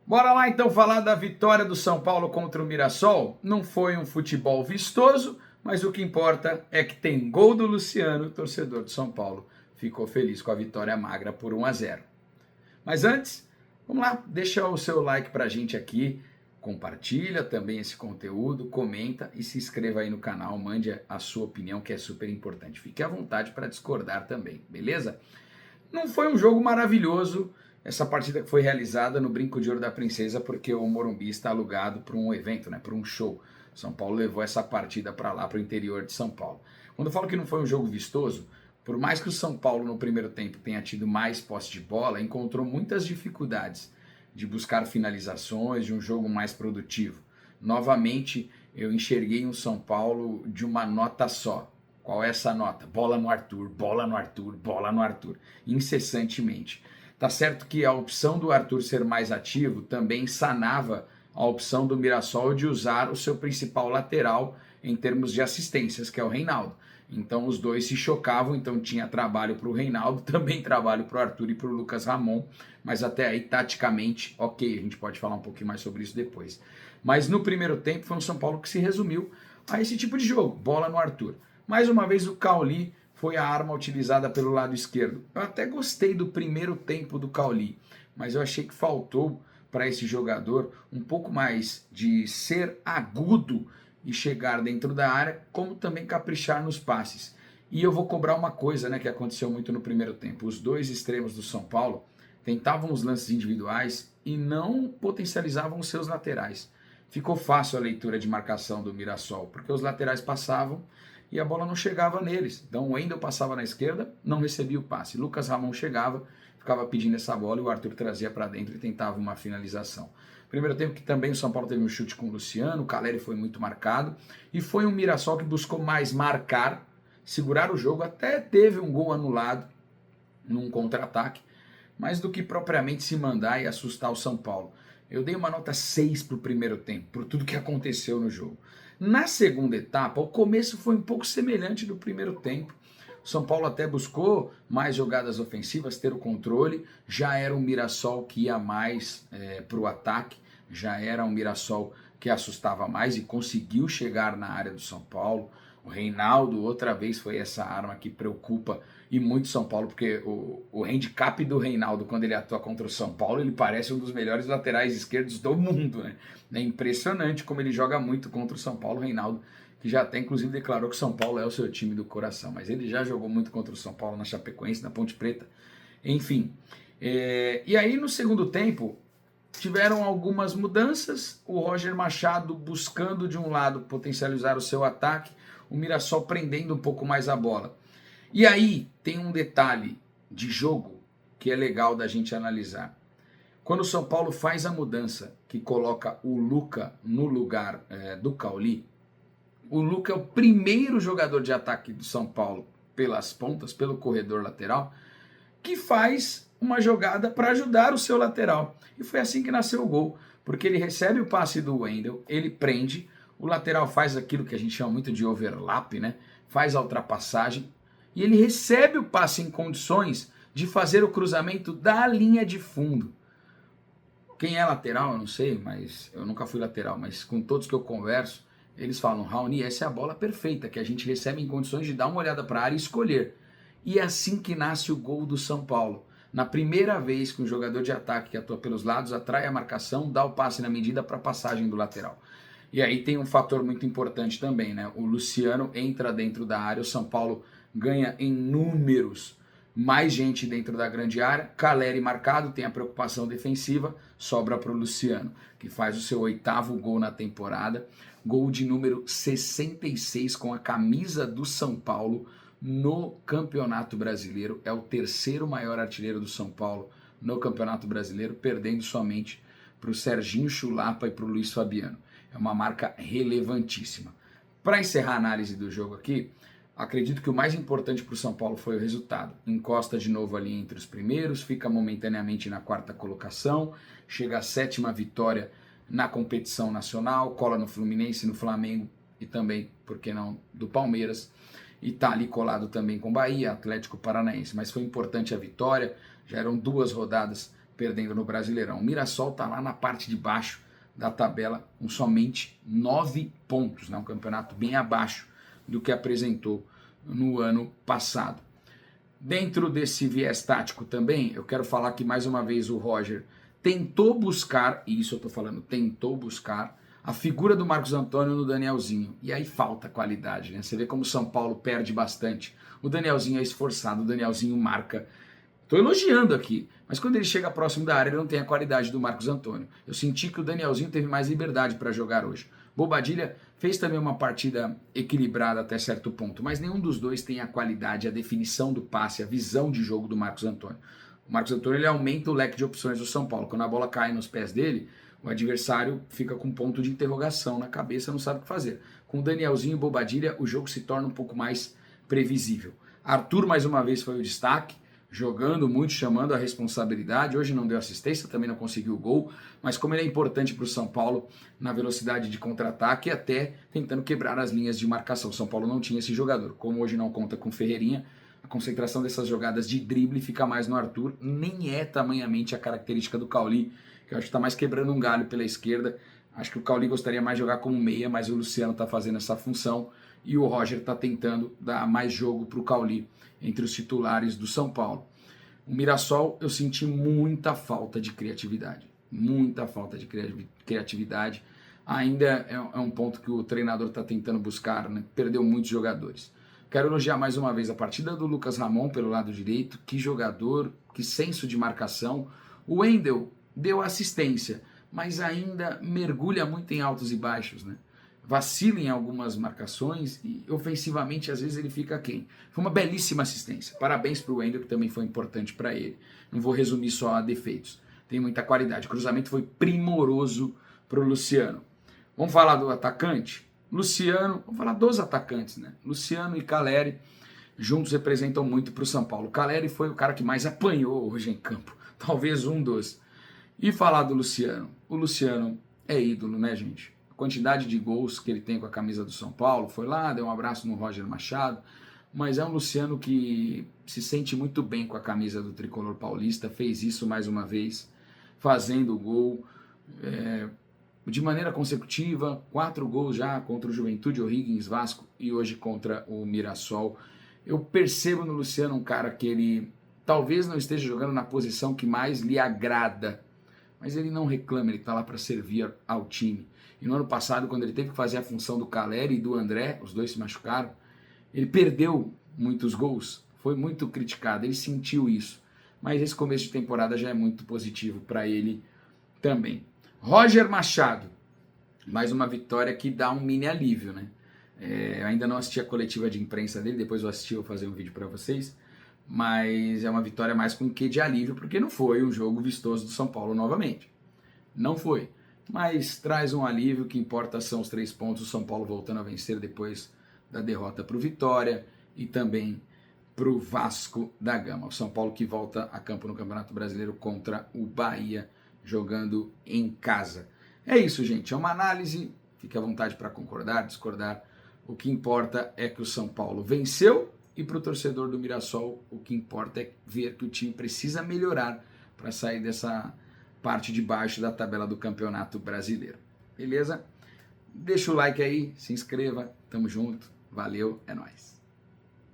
Bora lá então falar da vitória do São Paulo contra o Mirassol. Não foi um futebol vistoso, mas o que importa é que tem gol do Luciano, torcedor do São Paulo. Ficou feliz com a vitória magra por 1-0. Mas antes, vamos lá, deixa o seu like pra gente aqui, compartilha também esse conteúdo, comenta e se inscreva aí no canal, mande a sua opinião que é super importante. Fique à vontade para discordar também, beleza? Não foi um jogo maravilhoso, essa partida que foi realizada no Brinco de Ouro da Princesa, porque o Morumbi está alugado para um evento, né, para um show. São Paulo levou essa partida para lá, para o interior de São Paulo. Quando eu falo que não foi um jogo vistoso, por mais que o São Paulo no primeiro tempo tenha tido mais posse de bola, encontrou muitas dificuldades de buscar finalizações, de um jogo mais produtivo. Novamente, eu enxerguei um São Paulo de uma nota só. Qual é essa nota? Bola no Arthur, bola no Arthur, bola no Arthur, incessantemente. Tá certo que a opção do Arthur ser mais ativo também sanava a opção do Mirassol de usar o seu principal lateral em termos de assistências, que é o Reinaldo. Então os dois se chocavam, então tinha trabalho para o Reinaldo, também trabalho para o Arthur e para o Lucas Ramon, mas até aí taticamente, ok, a gente pode falar um pouquinho mais sobre isso depois. Mas no primeiro tempo foi um São Paulo que se resumiu a esse tipo de jogo, bola no Arthur. Mais uma vez o Cauli foi a arma utilizada pelo lado esquerdo. Eu até gostei do primeiro tempo do Cauli, mas eu achei que faltou para esse jogador um pouco mais de ser agudo e chegar dentro da área, como também caprichar nos passes. E eu vou cobrar uma coisa, né, que aconteceu muito no primeiro tempo. Os dois extremos do São Paulo tentavam os lances individuais e não potencializavam os seus laterais. Ficou fácil a leitura de marcação do Mirassol, porque os laterais passavam e a bola não chegava neles. Então o Wendel passava na esquerda, não recebia o passe. Lucas Ramon chegava, ficava pedindo essa bola e o Arthur trazia para dentro e tentava uma finalização. Primeiro tempo que também o São Paulo teve um chute com o Luciano, o Caleri foi muito marcado e foi um Mirassol que buscou mais marcar, segurar o jogo, até teve um gol anulado num contra-ataque, mais do que propriamente se mandar e assustar o São Paulo. Eu dei uma nota 6 para o primeiro tempo, por tudo que aconteceu no jogo. Na segunda etapa, o começo foi um pouco semelhante do primeiro tempo. O São Paulo até buscou mais jogadas ofensivas, ter o controle. Já era um Mirassol que ia mais para o ataque, já era um Mirassol que assustava mais e conseguiu chegar na área do São Paulo. O Reinaldo, outra vez, foi essa arma que preocupa e muito São Paulo, porque o handicap do Reinaldo, quando ele atua contra o São Paulo, ele parece um dos melhores laterais esquerdos do mundo, né? É impressionante como ele joga muito contra o São Paulo, o Reinaldo, que já até inclusive declarou que o São Paulo é o seu time do coração, mas ele já jogou muito contra o São Paulo na Chapecoense, na Ponte Preta, enfim. E aí no segundo tempo, tiveram algumas mudanças, o Roger Machado buscando de um lado potencializar o seu ataque, o Mirassol prendendo um pouco mais a bola. E aí tem um detalhe de jogo que é legal da gente analisar. Quando o São Paulo faz a mudança que coloca o Luca no lugar do Cauli, o Luca é o primeiro jogador de ataque do São Paulo pelas pontas, pelo corredor lateral, que faz uma jogada para ajudar o seu lateral. E foi assim que nasceu o gol, porque ele recebe o passe do Wendel, ele prende, o lateral faz aquilo que a gente chama muito de overlap, né? Faz a ultrapassagem, e ele recebe o passe em condições de fazer o cruzamento da linha de fundo. Quem é lateral, eu não sei, mas eu nunca fui lateral, mas com todos que eu converso, eles falam, Raoni, essa é a bola perfeita, que a gente recebe em condições de dar uma olhada para a área e escolher. E é assim que nasce o gol do São Paulo. Na primeira vez que um jogador de ataque que atua pelos lados atrai a marcação, dá o passe na medida para a passagem do lateral. E aí tem um fator muito importante também, né? O Luciano entra dentro da área, o São Paulo ganha em números mais gente dentro da grande área, Caleri marcado, tem a preocupação defensiva, sobra para o Luciano, que faz o seu 8º gol na temporada, gol de número 66 com a camisa do São Paulo no Campeonato Brasileiro, é o 3º maior artilheiro do São Paulo no Campeonato Brasileiro, perdendo somente para o Serginho Chulapa e para o Luiz Fabiano. É uma marca relevantíssima. Para encerrar a análise do jogo aqui, acredito que o mais importante para o São Paulo foi o resultado. Encosta de novo ali entre os primeiros, fica momentaneamente na 4ª colocação, chega à 7ª vitória na competição nacional, cola no Fluminense, no Flamengo e também, por que não, do Palmeiras. E está ali colado também com Bahia, Atlético Paranaense. Mas foi importante a vitória, já eram 2 rodadas perdendo no Brasileirão. O Mirassol está lá na parte de baixo da tabela com somente 9 pontos, né? Um campeonato bem abaixo do que apresentou no ano passado. Dentro desse viés tático também, eu quero falar que mais uma vez o Roger tentou buscar, e isso eu estou falando, tentou buscar a figura do Marcos Antônio no Danielzinho. E aí falta qualidade, né? Você vê como o São Paulo perde bastante. O Danielzinho é esforçado, o Danielzinho marca. Estou elogiando aqui, mas quando ele chega próximo da área, ele não tem a qualidade do Marcos Antônio. Eu senti que o Danielzinho teve mais liberdade para jogar hoje. Bobadilla fez também uma partida equilibrada até certo ponto, mas nenhum dos dois tem a qualidade, a definição do passe, a visão de jogo do Marcos Antônio. O Marcos Antônio ele aumenta o leque de opções do São Paulo. Quando a bola cai nos pés dele, o adversário fica com um ponto de interrogação na cabeça, não sabe o que fazer. Com o Danielzinho e Bobadilla, o jogo se torna um pouco mais previsível. Arthur, mais uma vez, foi o destaque, jogando muito, chamando a responsabilidade. Hoje não deu assistência, também não conseguiu o gol, mas como ele é importante para o São Paulo na velocidade de contra-ataque e até tentando quebrar as linhas de marcação. O São Paulo não tinha esse jogador. Como hoje não conta com Ferreirinha, a concentração dessas jogadas de drible fica mais no Arthur. Nem é tamanhamente a característica do Cauli, que eu acho que está mais quebrando um galho pela esquerda. Acho que o Cauli gostaria mais de jogar como meia, mas o Luciano está fazendo essa função e o Roger está tentando dar mais jogo para o Cauli entre os titulares do São Paulo. O Mirassol, eu senti muita falta de criatividade. Muita falta de criatividade. Ainda é um ponto que o treinador está tentando buscar, né? Perdeu muitos jogadores. Quero elogiar mais uma vez a partida do Lucas Ramon pelo lado direito. Que jogador, que senso de marcação. O Wendel deu assistência, mas ainda mergulha muito em altos e baixos, né? Vacila em algumas marcações e ofensivamente às vezes ele fica aquém. Foi uma belíssima assistência. Parabéns para o Wendel, que também foi importante para ele. Não vou resumir só a defeitos. Tem muita qualidade. O cruzamento foi primoroso para o Luciano. Vamos falar do atacante? Luciano, vamos falar dos atacantes, né? Luciano e Caleri juntos representam muito para o São Paulo. O Caleri foi o cara que mais apanhou hoje em campo. Talvez um dos. E falar do Luciano. O Luciano é ídolo, né, gente? Quantidade de gols que ele tem com a camisa do São Paulo, foi lá, deu um abraço no Roger Machado, mas é um Luciano que se sente muito bem com a camisa do Tricolor Paulista, fez isso mais uma vez, fazendo o gol de maneira consecutiva, 4 gols já contra o Juventude, O'Higgins, Vasco e hoje contra o Mirassol. Eu percebo no Luciano um cara que ele talvez não esteja jogando na posição que mais lhe agrada, mas ele não reclama, ele está lá para servir ao time. E no ano passado, quando ele teve que fazer a função do Caleri e do André, os dois se machucaram, ele perdeu muitos gols, foi muito criticado, ele sentiu isso. Mas esse começo de temporada já é muito positivo para ele também. Roger Machado, mais uma vitória que dá um mini alívio, né? Eu ainda não assisti a coletiva de imprensa dele, depois eu assisti, vou fazer um vídeo para vocês, mas é uma vitória mais com um quê de alívio, porque não foi um jogo vistoso do São Paulo novamente. Não foi. Mas traz um alívio, o que importa são os 3 pontos, o São Paulo voltando a vencer depois da derrota para o Vitória e também para o Vasco da Gama. O São Paulo que volta a campo no Campeonato Brasileiro contra o Bahia, jogando em casa. É isso, gente, é uma análise, fique à vontade para concordar, discordar. O que importa é que o São Paulo venceu e para o torcedor do Mirassol, o que importa é ver que o time precisa melhorar para sair dessa parte de baixo da tabela do Campeonato Brasileiro. Beleza? Deixa o like aí, se inscreva, tamo junto, valeu, é nóis.